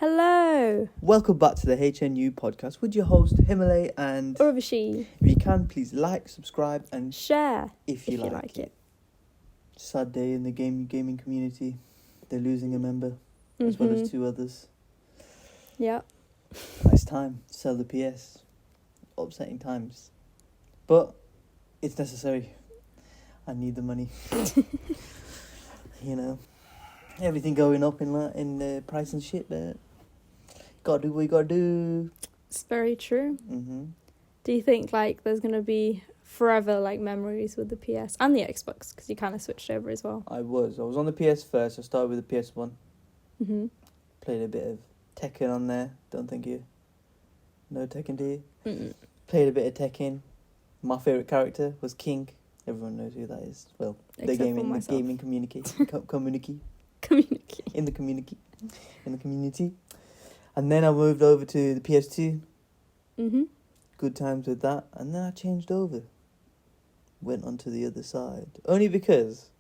Hello! Welcome back to the HNU podcast with your host Himalay, and Urvashi. if you can, please like, subscribe and Share if you like it. Sad day in the gaming community. They're losing a member as well as two others. Yeah. It's time to sell the PS. Upsetting times. But it's necessary. I need the money. You know. Everything going up in the price and shit, but gotta do what you gotta do. It's very true. Mm-hmm. Do you think there's going to be forever memories with the PS and the Xbox? Because you kind of switched over as well. I was on the PS first. I started with the PS1. Mm-hmm. Played a bit of Tekken on there. Don't think you know Tekken, do you? Mm-mm. Played a bit of Tekken. My favourite character was King. Everyone knows who that is. Well, Except the for myself. gaming community. In the community. And then I moved over to the PS2. Mm-hmm. Good times with that. And then I changed over. Went onto the other side. Only because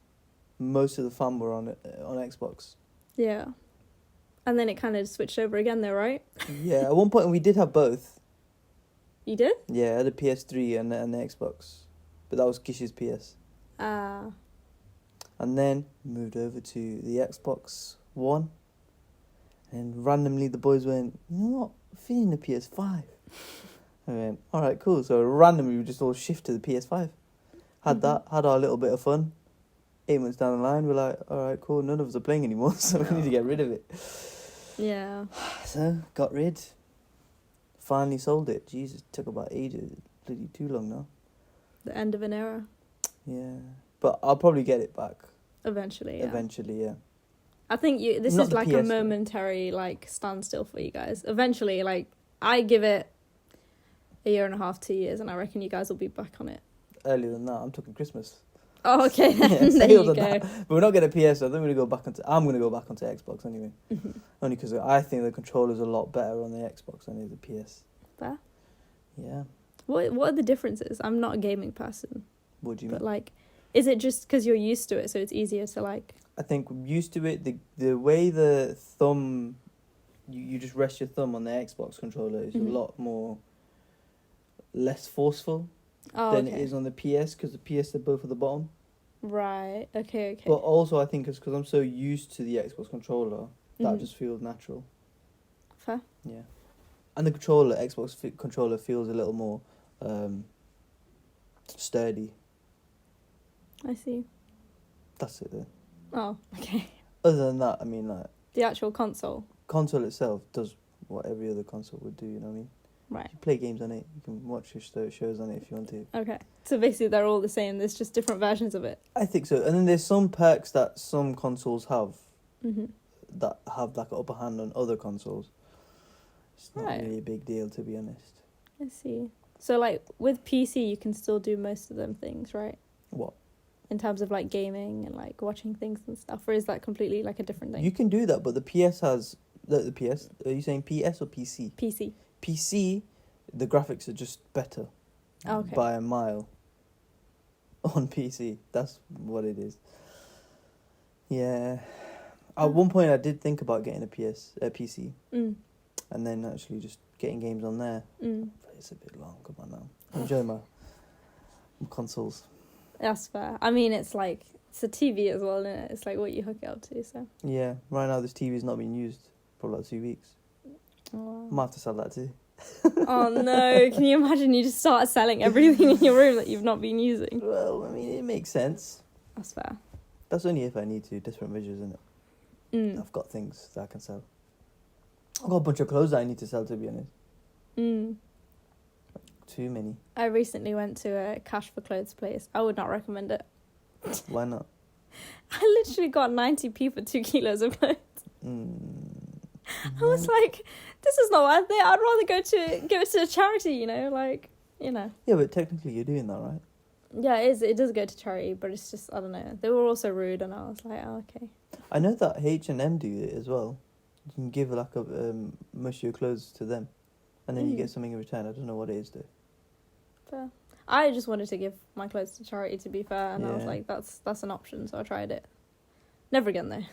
most of the fam were on Xbox. Yeah. And then it kind of switched over again though, right? Yeah, at one point we did have both. You did? Yeah, I had the PS3 and the Xbox. But that was Kish's PS. And then moved over to the Xbox One. And randomly the boys went, you know what, I'm feeling the PS5. I went, alright, cool. So randomly we just all shift to the PS5. Had our little bit of fun. 8 months down the line, we're like, alright, cool, none of us are playing anymore, so we need to get rid of it. Yeah. So, got rid. Finally sold it. Jesus, took about ages. Bloody too long now. The end of an era. Yeah. But I'll probably get it back. Eventually, yeah. Eventually, yeah. I think this Not is the a PS. momentary standstill for you guys. Eventually, I give it a year and a half, 2 years, and I reckon you guys will be back on it. Earlier than that, I'm talking Christmas. Oh, okay. Yeah, There you go. That. But we're not getting a PS, so I think I'm going to go back onto Xbox anyway. Mm-hmm. Only because I think the controller's a lot better on the Xbox than the PS. Fair. Yeah. What are the differences? I'm not a gaming person. What do you mean? But is it just because you're used to it, so it's easier to I think used to it. The way the thumb, you just rest your thumb on the Xbox controller is a lot less forceful than it is on the PS, because the PS are both at the bottom. Right. Okay. But also I think it's because I'm so used to the Xbox controller that just feels natural. Fair. Yeah. And the Xbox controller feels a little more sturdy. I see. That's it then. Oh, okay. Other than that, I mean, The actual console. console itself does what every other console would do, you know what I mean? Right. You play games on it, you can watch your shows on it if you want to. Okay. So basically they're all the same, there's just different versions of it. I think so. And then there's some perks that some consoles have Mm-hmm. that have an upper hand on other consoles. It's not Right. really a big deal, to be honest. I see. So with PC you can still do most of them things, right? What? In terms of gaming and watching things and stuff, or is that completely a different thing? You can do that, but the PS has... The PS? Are you saying PS or PC? PC. PC, the graphics are just better. Oh, okay. By a mile. On PC. That's what it is. Yeah. At one point I did think about getting a PC. Mm. And then actually just getting games on there. Mm. But it's a bit long, come on now. Enjoy my consoles. That's fair. I mean, it's it's a TV as well, isn't it? It's what you hook it up to, so. Yeah, right now this TV's not being used for 2 weeks. Oh. Might have to sell that too. Oh no, can you imagine you just start selling everything in your room that you've not been using? Well, I mean, it makes sense. That's fair. That's only if I need to, different measures, isn't it? Mm. I've got things that I can sell. I've got a bunch of clothes that I need to sell, to be honest. Mm. Too many. I recently went to a cash for clothes place. I would not recommend it. Why not? I literally got 90p for 2 kilos of clothes. I was like, this is not worth it. I'd rather give it to a charity, you know. Yeah, but technically you're doing that, right? Yeah, it is. It does go to charity, but it's just, I don't know. They were also rude, and I was like, oh, okay. I know that H&M do it as well. You can give most of your clothes to them, and then you get something in return. I don't know what it is though. Fair. I just wanted to give my clothes to charity, to be fair, and I was Yeah. like, that's an option, so I tried it. Never again though.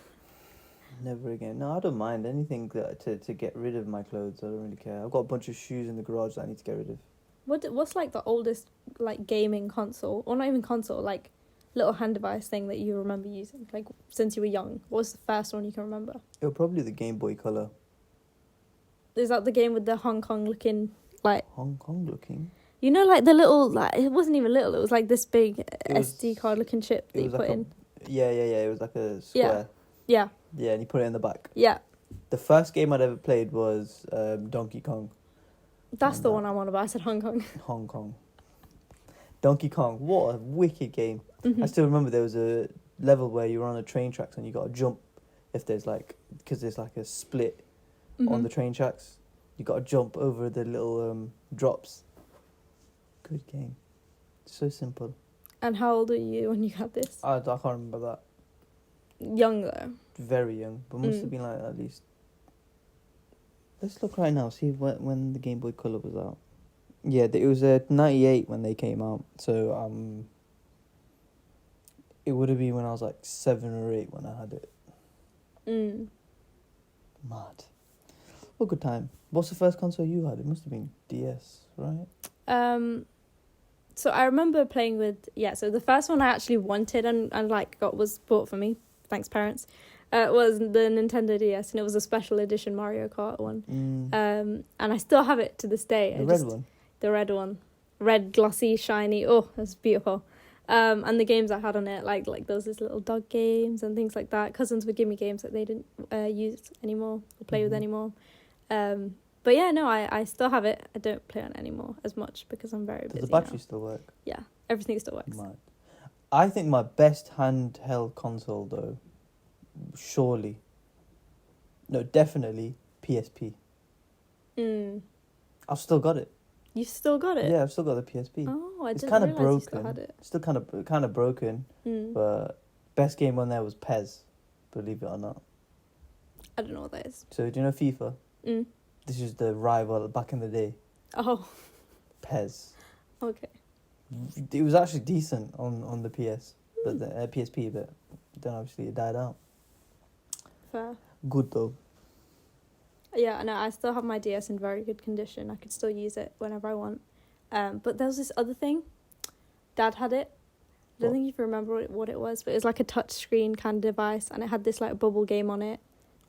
Never again. No, I don't mind anything to get rid of my clothes. I don't really care. I've got a bunch of shoes in the garage that I need to get rid of. What's like the oldest like gaming console, or not even console, like little hand device thing that you remember using, like since you were young? What was the first one you can remember? It was probably the Game Boy Color. Is that the game with the Hong Kong looking, like... Hong Kong looking? You know, like the little, like, it wasn't even little, it was like this big SD card looking chip that you put in. Yeah. It was like a square. Yeah. Yeah, and you put it in the back. Yeah. The first game I'd ever played was Donkey Kong. That's the one I'm on about. I said Hong Kong. Hong Kong. Donkey Kong. What a wicked game. Mm-hmm. I still remember there was a level where you were on a train tracks and you got to jump if there's like... Because there's like a split on the train tracks. You got to jump over the little drops. Good game. So simple. And how old were you when you had this? I can't remember that. Young, though. Very young. But must have been like at least... Let's look right now, see when the Game Boy Color was out. Yeah, it was 98 when they came out. So it would have been when I was like 7 or 8 when I had it. Mad. What good time. What's the first console you had? It must have been DS, right? So I remember playing with... Yeah, so the first one I actually wanted and like was bought for me, thanks parents, was the Nintendo DS, and it was a special edition Mario Kart one. And I still have it to this day. The red one? The red one. Red, glossy, shiny. Oh, that's beautiful. And the games I had on it, like there was this little dog games and things like that. Cousins would give me games that they didn't use anymore or play with anymore. But yeah, no, I still have it. I don't play on it anymore as much because I'm very busy. Does the battery still work? Yeah, everything still works. Mad. I think my best handheld console, though, surely, no, definitely PSP. I've still got it. You've still got it? Yeah, I've still got the PSP. Oh, I it's didn't kind of realise broken. you still had it. Still kind of broken, but best game on there was PES, believe it or not. I don't know what that is. So do you know FIFA? This is the rival back in the day. Oh. PES. Okay. It was actually decent on the PS, but the PSP, but then obviously it died out. Fair. Good though. Yeah, no, I still have my DS in very good condition. I could still use it whenever I want. But there was this other thing. Dad had it. I don't think you can remember what it was, but it was like a touch screen kind of device, and it had this like bubble game on it.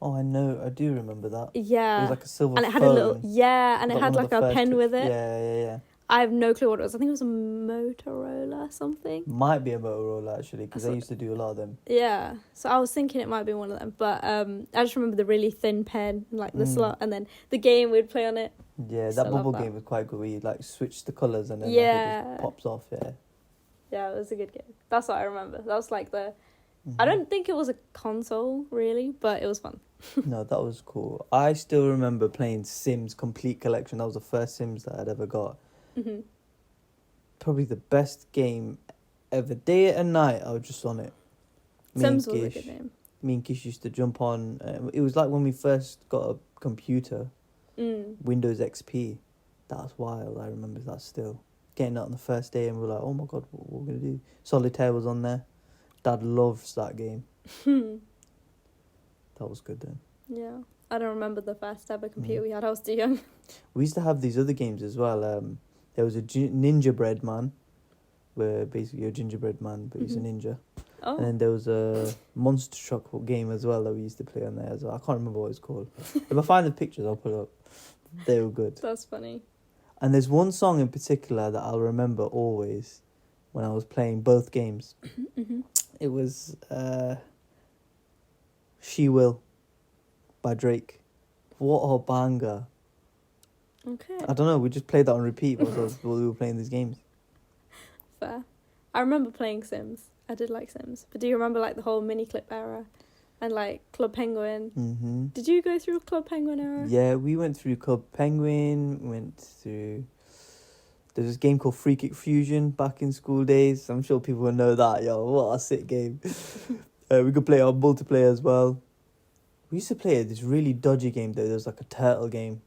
Oh, I know. I do remember that. Yeah. It was like a silver and it had phone. a little... Yeah, and it had like a pen with it. Yeah. I have no clue what it was. I think it was a Motorola something. Might be a Motorola, actually, because I used to do a lot of them. Yeah. So I was thinking it might be one of them. But I just remember the really thin pen, like the slot, and then the game we'd play on it. Yeah, that bubble game was quite good where you like switch the colours and then like, it just pops off, yeah. Yeah, it was a good game. That's what I remember. That was like the... I don't think it was a console, really, but it was fun. No, that was cool. I still remember playing Sims Complete Collection. That was the first Sims that I'd ever got. Probably the best game ever. Day and night, I was just on it. Sims was a good name. Me and Kish used to jump on. It was like when we first got a computer, Windows XP. That was wild. I remember that still. Getting that on the first day and we were like, oh my God, what are we going to do? Solitaire was on there. Dad loves that game. That was good then. Yeah. I don't remember the first ever computer we had. I was too young. We used to have these other games as well. There was a gingerbread man, where basically you're a gingerbread man, but he's a ninja. Oh. And then there was a monster truck game as well that we used to play on there as well. I can't remember what it's called. If I find the pictures, I'll put it up. They were good. That's funny. And there's one song in particular that I'll remember always when I was playing both games. It was She Will by Drake. What a banger. Okay. I don't know, we just played that on repeat while we were playing these games. Fair. I remember playing Sims. I did like Sims. But do you remember like the whole mini clip era? And like Club Penguin? Did you go through Club Penguin era? Yeah, we went through Club Penguin, went through... There's this game called Free Kick Fusion back in school days. I'm sure people will know that. Yo, what a sick game. We could play it on multiplayer as well. We used to play this really dodgy game though. There was like a turtle game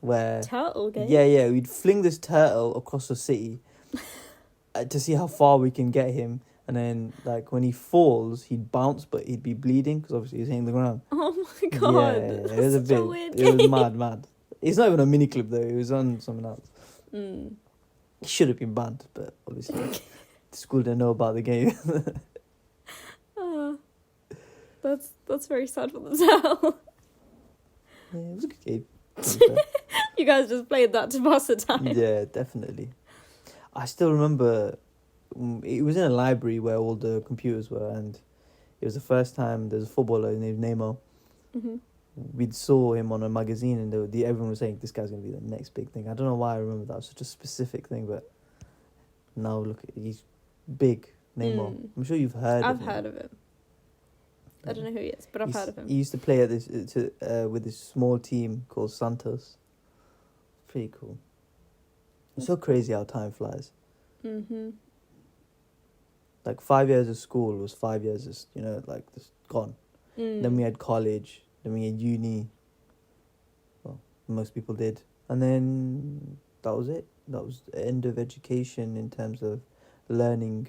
where... Turtle game? Yeah. We'd fling this turtle across the city to see how far we can get him. And then, like, when he falls, he'd bounce, but he'd be bleeding because obviously he's hitting the ground. Oh my god. Yeah, That's it was a such bit. weird It was game. mad. It's not even a mini clip though. It was on something else. Mm. It should have been banned, but obviously the school didn't know about the game. Oh, that's very sad for themselves. Yeah, it was a good game. You guys just played that to pass the time. Yeah, definitely. I still remember it was in a library where all the computers were, and it was the first time there's a footballer named Neymar. Mm-hmm. We saw him on a magazine, and everyone was saying this guy's gonna be the next big thing. I don't know why I remember that. It was such a specific thing, but now look, he's big. Neymar. I'm sure you've heard. I've heard of him. I don't know who he is, but I've heard of him. He used to play at with this small team called Santos. Pretty cool. It's so crazy how time flies. Mm-hmm. Like 5 years of school was 5 years, just gone. Then we had college. Then we had uni. Well, most people did. And then that was it. That was the end of education in terms of learning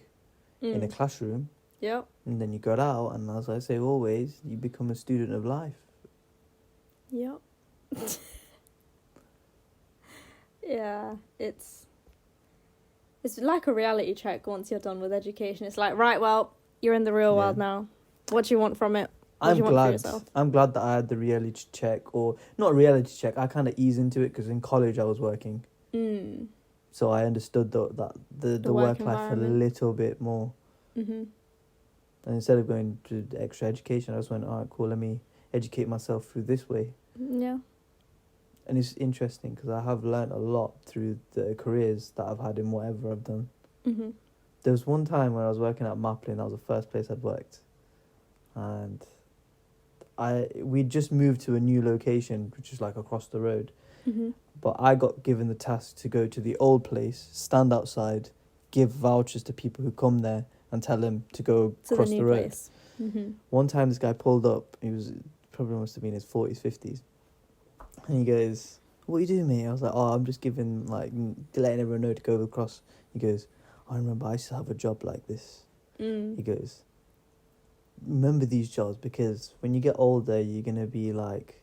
in a classroom. Yep. And then you got out, and as I say always, you become a student of life. Yep. Yeah, it's like a reality check once you're done with education. It's like, right, well, you're in the real world now. What do you want from it? What do you want for yourself? I'm glad that I had the reality check, or not reality check. I kind of eased into it because in college I was working, so I understood the work life a little bit more. Mm-hmm. And instead of going to the extra education, I just went, all right, cool. Let me educate myself through this way. Yeah. And it's interesting because I have learned a lot through the careers that I've had in whatever I've done. Mm-hmm. There was one time when I was working at Maplin. That was the first place I'd worked, and we just moved to a new location, which is like across the road. Mm-hmm. But I got given the task to go to the old place, stand outside, give vouchers to people who come there, and tell them to go across the road. Place. Mm-hmm. One time, this guy pulled up. He was probably must have been in his 40s, 50s, and he goes, "What are you doing, mate?" I was like, "Oh, I'm just giving letting everyone know to go across." He goes, "I remember I used to have a job like this." He goes, "Remember these jobs because when you get older, you're gonna be like,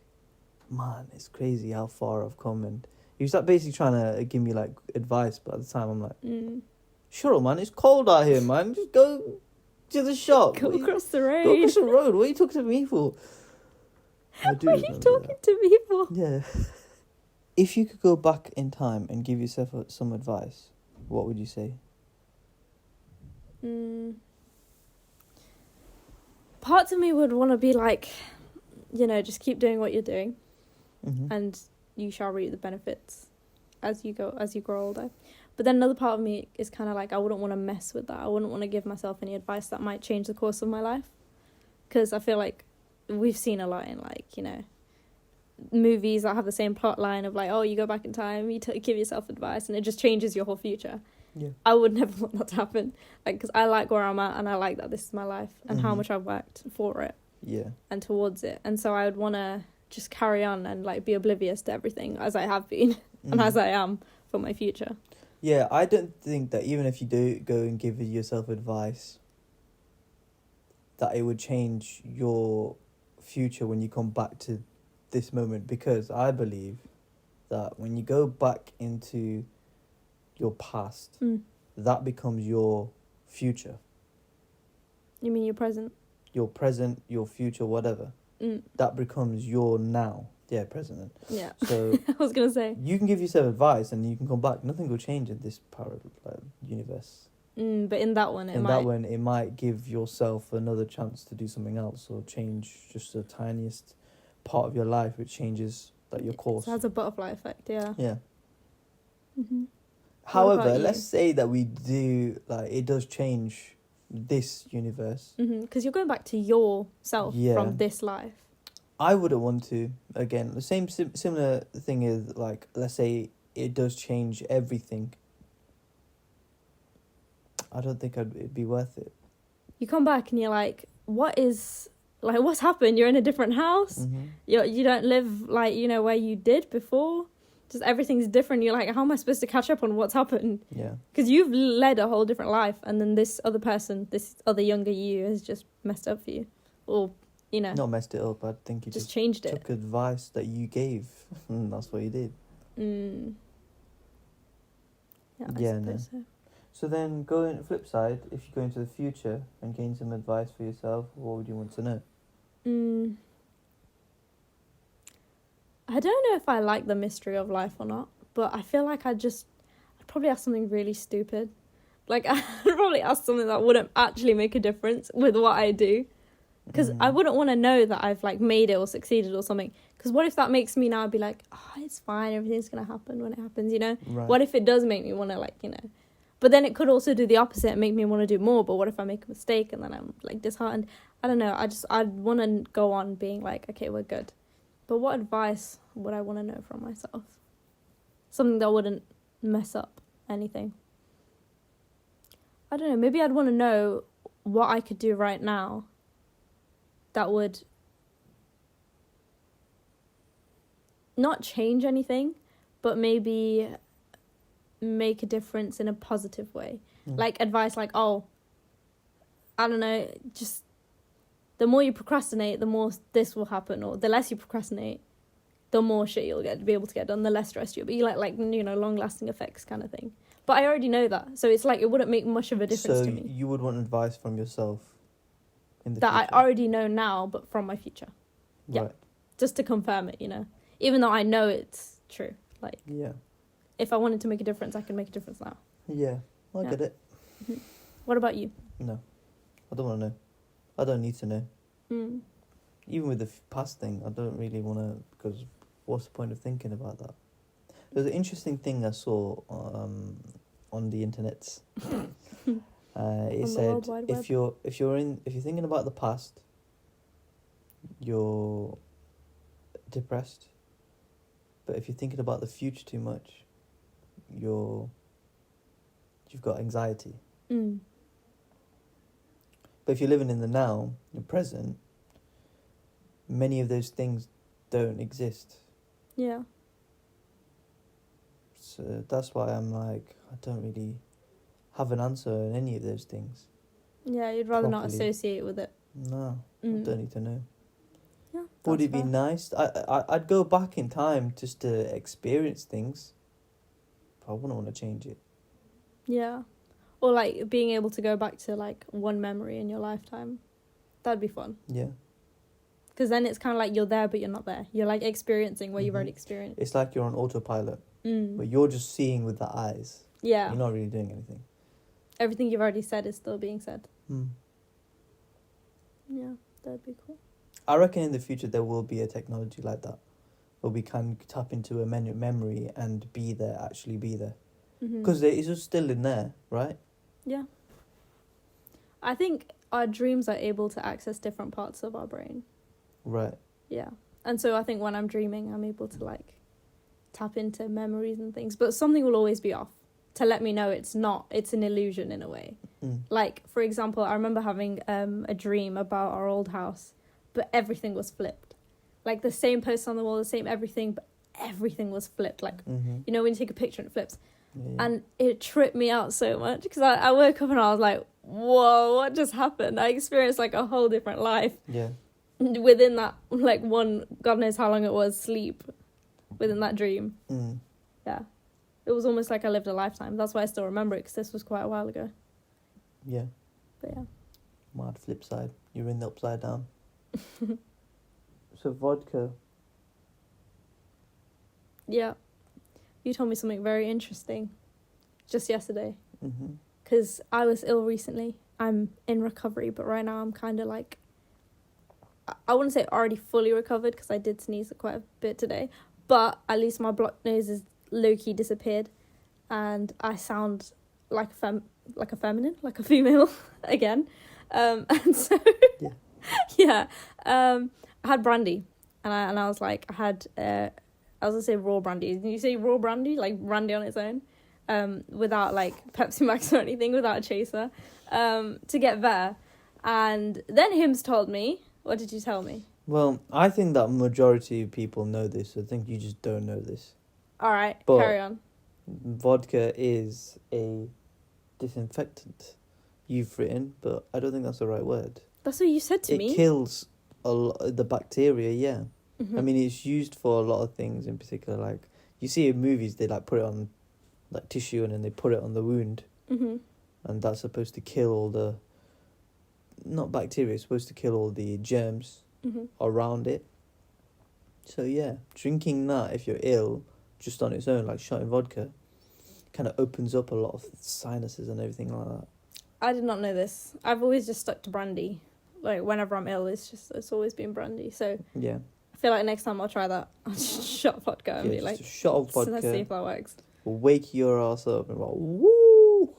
man, it's crazy how far I've come." And he was like basically trying to give me like advice, but at the time I'm like, "Shut up, man! It's cold out here, man. Just go to the shop. Go across the road. Go across the road. What are you talking to me for?" What are you talking to me for? Yeah. If you could go back in time and give yourself some advice, what would you say? Parts of me would want to be like, just keep doing what you're doing, and you shall reap the benefits as you grow older. But then another part of me is kind of like, I wouldn't want to mess with that. I wouldn't want to give myself any advice that might change the course of my life, because I feel like we've seen a lot in movies that have the same plot line of like, oh, you go back in time, you give yourself advice, and it just changes your whole future. Yeah. I would never want that to happen, because I like where I'm at, and I like that this is my life and how much I've worked for it. Yeah. And towards it, and so I would want to just carry on and be oblivious to everything as I have been and as I am for my future. Yeah, I don't think that even if you do go and give yourself advice, that it would change your future when you come back to this moment, because I believe that when you go back into your past, that becomes your future. You mean your present? Your present, your future, whatever. That becomes your now. Yeah, present. Yeah. So I was gonna say you can give yourself advice and you can come back. Nothing will change in this universe. But in that one, it might give yourself another chance to do something else or change just the tiniest part of your life, which changes your course. It has a butterfly effect. Yeah. Yeah. Mm-hmm. However, let's say that we do it does change this universe. Because you're going back to yourself from this life. I wouldn't want to. Again, the same similar thing is let's say it does change everything. I don't think it'd be worth it. You come back and you're like, what's happened? You're in a different house. You don't live where you did before. Just everything's different. You're like, how am I supposed to catch up on what's happened? Yeah. Because you've led a whole different life, and then this other person, this other younger you, has just messed up for you, or Not messed it up. I think you just changed it. took advice that you gave, and that's what you did. Yeah, I suppose so. So then, going flip side, if you go into the future and gain some advice for yourself, what would you want to know? I don't know if I like the mystery of life or not, but I feel like I'd probably ask something really stupid. Like, I'd probably ask something that wouldn't actually make a difference with what I do. Because I wouldn't want to know that I've, like, made it or succeeded or something. Because what if that makes me now be like, oh, it's fine, everything's going to happen when it happens, you know? Right. What if it does make me want to, like, you know? But then it could also do the opposite and make me want to do more. But what if I make a mistake and then I'm, like, disheartened? I don't know. I'd want to go on being like, okay, we're good. But what advice would I want to know from myself? Something that wouldn't mess up anything. I don't know. Maybe I'd want to know what I could do right now that would not change anything, but maybe make a difference in a positive way. Like advice like, oh, I don't know, just the more you procrastinate, the more this will happen, or the less you procrastinate, the more shit you'll be able to get done, the less stressed you'll be, like long-lasting effects kind of thing. But I already know that, so it's like it wouldn't make much of a difference to me. So you would want advice from yourself in the that future? I already know now, but from my future. Yeah. Right. Just to confirm it, even though I know it's true. Like, yeah, if I wanted to make a difference, I can make a difference now. yeah, I get it. What about you? No, I don't want to know. I don't need to know. Even with the past thing, I don't really want to, because what's the point of thinking about that? There's an interesting thing I saw on the internet. It said if you're thinking about the past, you're depressed. But if you're thinking about the future too much, you've got anxiety. But if you're living in the now, the present, many of those things don't exist. Yeah. So that's why I'm like, I don't really have an answer on any of those things. Yeah, you'd rather not properly. associate with it. No, I don't need to know. Yeah. Would it be nice? I'd go back in time just to experience things. But I wouldn't want to change it. Yeah. Or like being able to go back to like one memory in your lifetime. That'd be fun. Yeah. Because then it's kind of like you're there, but you're not there. You're like experiencing what you've already experienced. It's like you're on autopilot. But you're just seeing with the eyes. Yeah. You're not really doing anything. Everything you've already said is still being said. Yeah, that'd be cool. I reckon in the future there will be a technology like that, where we can tap into a memory and actually be there. Because it's just still in there, right? Yeah. I think our dreams are able to access different parts of our brain. Right. Yeah. And so I think when I'm dreaming, I'm able to like tap into memories and things. But something will always be off to let me know it's an illusion in a way. Like, for example, I remember having a dream about our old house, but everything was flipped. Like the same posts on the wall, the same everything, but everything was flipped. Like, when you take a picture and it flips. Yeah. And it tripped me out so much because I woke up and I was like, whoa, what just happened? I experienced like a whole different life. Yeah. Within that, like one, God knows how long it was, sleep within that dream. Yeah. It was almost like I lived a lifetime. That's why I still remember it, because this was quite a while ago. Yeah. But yeah. Mad flip side. You're in the upside down. So vodka. Yeah. You told me something very interesting just yesterday. Because I was ill recently. I'm in recovery, but right now I'm kind of like, I wouldn't say already fully recovered, because I did sneeze quite a bit today. But at least my blocked nose is low-key disappeared. And I sound like a feminine, like a female again. And so, yeah. I had brandy. And I was like, I was going to say raw brandy. Did you say raw brandy? Like brandy on its own? Without like Pepsi Max or anything, without a chaser. To get there. And then Hims told me, what did you tell me? Well, I think that majority of people know this. I think you just don't know this. All right, But- carry on. Vodka is a disinfectant. You've written, but I don't think that's the right word. That's what you said to It me. kills the bacteria, yeah. Mhm. I mean, it's used for a lot of things in particular. Like, you see in movies, they like put it on like tissue and then they put it on the wound. Mhm. And that's supposed to kill all the, not bacteria, it's supposed to kill all the germs Mhm. around it. So yeah, drinking that if you're ill, just on its own, like shot in vodka, kind of opens up a lot of sinuses and everything like that. I did not know this. I've always just stuck to brandy. Like whenever I'm ill, it's always been brandy. So Yeah. I feel like next time I'll try that. I'll just shot vodka and Yeah, be just like, a shot of so let's see vodka if that works. will wake your ass up and go, woo!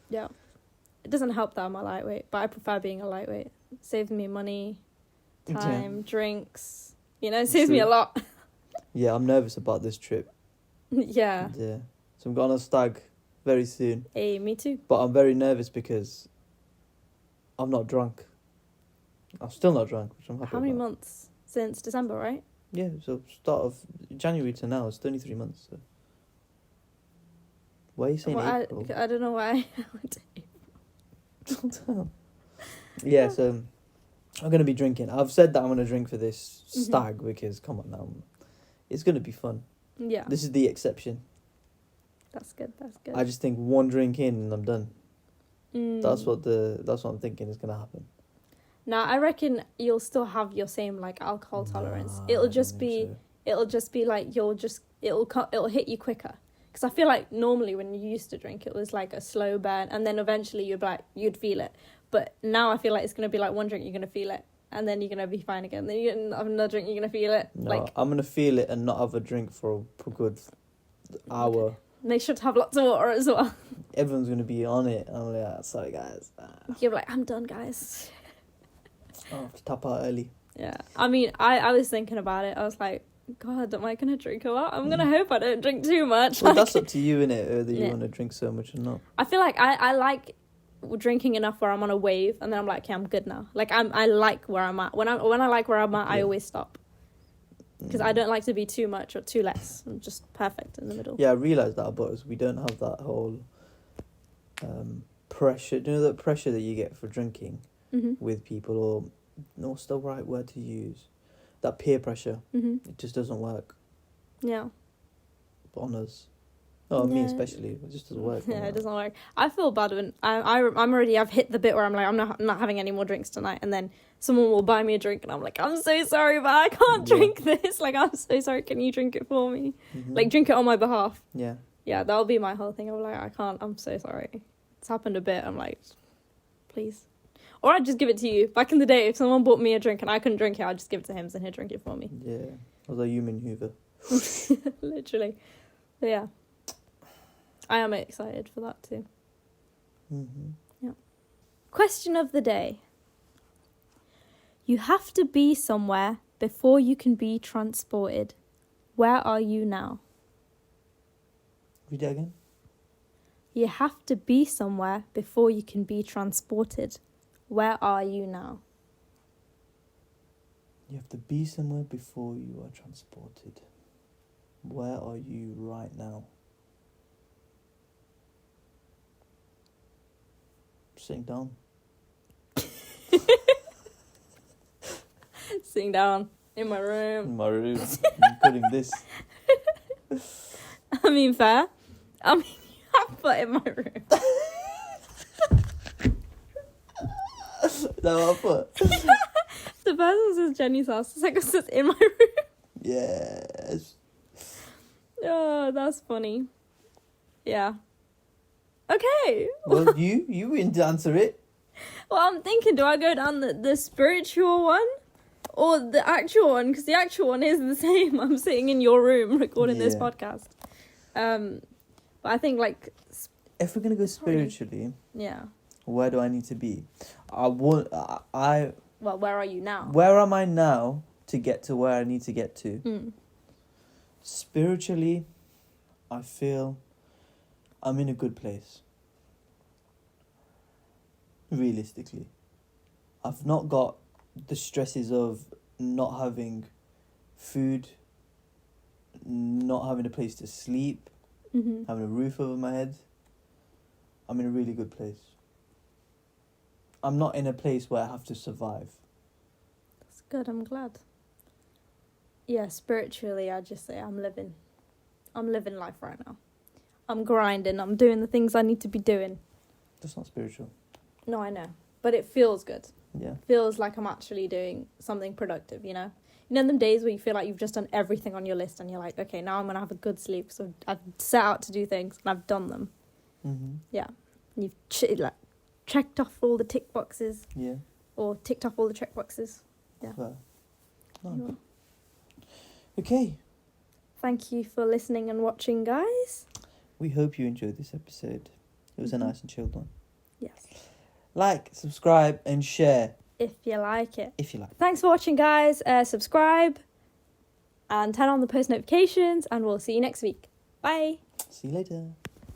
Yeah. It doesn't help that I'm a lightweight, but I prefer being a lightweight. It saves me money, time, drinks. You know, it saves me a True. lot. Yeah, I'm nervous about this trip. Yeah. Yeah. So I'm going on a stag very soon. Hey, me too. But I'm very nervous because I'm not drunk. I'm still not drunk, which I'm happy How many about. months? Since December, right? Yeah, so start of January to now, it's 23 months. So. Why are you saying Well, April? I don't know why. I went to Yeah, so I'm going to be drinking. I've said that I'm going to drink for this Mhm. stag because, come on now, it's going to be fun. Yeah. This is the exception. That's good. That's good. I just think one drink in and I'm done. Mm. That's what I'm thinking is going to happen. Now I reckon you'll still have your same like alcohol tolerance. Nah, I It'll don't just think be so. it'll just be like it'll hit you quicker. Because I feel like normally when you used to drink, it was like a slow burn, and then eventually you'd feel it. But now I feel like it's gonna be like one drink, you're gonna feel it, and then you're gonna be fine again. Then you get another drink, you're gonna feel it. No, Like I'm going to feel it and not have a drink for a good hour. Okay. Make sure to have lots of water as well. Everyone's going to be on it. I'm like, sorry guys. You're like, I'm done, guys. I have to tap out early. Yeah, I mean, I was thinking about it. I was like, God, am I gonna drink a lot? I'm gonna hope I don't drink too much. Well, Like, that's up to you, innit? Whether you Yeah. want to drink so much or not. I feel like I like drinking enough where I'm on a wave, and then I'm like, okay, I'm good now. Like I like where I'm at. When I like where I'm at, I Yeah. always stop because I don't like to be too much or too less. I'm just perfect in the middle. Yeah, I realised that about us. We don't have that whole pressure. Do you know that pressure that you get for drinking Mhm. with people, or what's the right word to use? That peer pressure. Mhm. It just doesn't work Yeah. on us. Oh, me Yeah. especially. It just doesn't work. on Yeah, it that. doesn't work. I feel bad when I've hit the bit where I'm like, I'm not having any more drinks tonight, and then someone will buy me a drink, and I'm like, I'm so sorry, but I can't Yeah. drink this. Like, I'm so sorry. Can you drink it for me? Mhm. Like, drink it on my behalf. Yeah. Yeah, that'll be my whole thing. I'm like, I can't. I'm so sorry. It's happened a bit. I'm like, please. Or I'd just give it to you. Back in the day, if someone bought me a drink and I couldn't drink it, I'd just give it to him and he'd drink it for me. Yeah. I was a human Hoover. Literally. But yeah. I am excited for that too. Mm-hmm. Question of the day. You have to be somewhere before you can be transported. Where are you now? Read that again. You have to be somewhere before you can be transported. Where are you now? You have to be somewhere before you are transported. Where are you right now? Sitting down. Sitting down in my In room. my room. Including this. I mean, fair. I mean, but in my room. No, I put. The person says Jenny's house. The second says in my room. Yes. Oh, that's funny. Yeah. Okay. Well, you wouldn't answer it. Well, I'm thinking, do I go down the spiritual one or the actual one? Because the actual one is the same. I'm sitting in your room recording this Yeah. podcast. But I think like, If we're gonna go spiritually, yeah. where do I need to be? I Well, where are you now? Where am I now to get to where I need to get to? Mm. Spiritually, I feel I'm in a good place. Realistically, I've not got the stresses of not having food not having a place to sleep, Mm-hmm. having a roof over my head, I'm in a really good place. I'm not in a place where I have to survive. That's good. I'm glad. Yeah, spiritually, I just say I'm living life right now. I'm grinding. I'm doing the things I need to be doing. That's not spiritual. No, I know, but it feels good. Yeah. Feels like I'm actually doing something productive, you know? You know them days where you feel like you've just done everything on your list and you're like, okay, now I'm going to have a good sleep. So I've set out to do things and I've done them. Mm-hmm. Yeah. And you've checked off all the tick boxes Yeah. or ticked off all the check boxes. Yeah. Fair. No. You are. Okay. Thank you for listening and watching, guys. We hope you enjoyed this episode. It was Mhm. a nice and chilled one. Yes. Like, subscribe, and share If you like it. if you like. Thanks for watching, guys. Subscribe and turn on the post notifications and we'll see you next week. Bye. See you later.